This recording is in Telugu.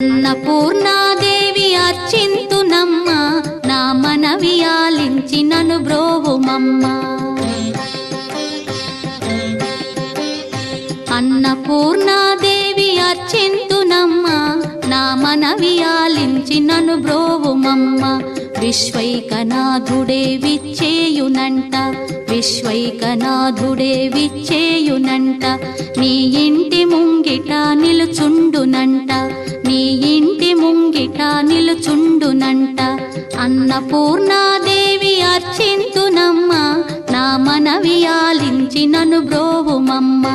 అన్నపూర్ణాదేవి అర్చింతునమ్మ, నా మనవి ఆలించి నను బ్రోవుమమ్మ. అన్నపూర్ణాదేవి అర్చింతునమ్మ, నా మనవి ఆలించి నను బ్రోవుమమ్మ. విశ్వైకనాథుడే విచ్చేయునంట, విశ్వైకనాథుడే విచ్చేయునంట. నీ ఇంటి ముంగిట నిలుచుండునంట, నీ ఇంటి ముంగిట నిలుచుండునంట. అన్నపూర్ణాదేవి అర్చింతునమ్మ, నా మనవి ఆలించి నను బ్రోవుమమ్మ.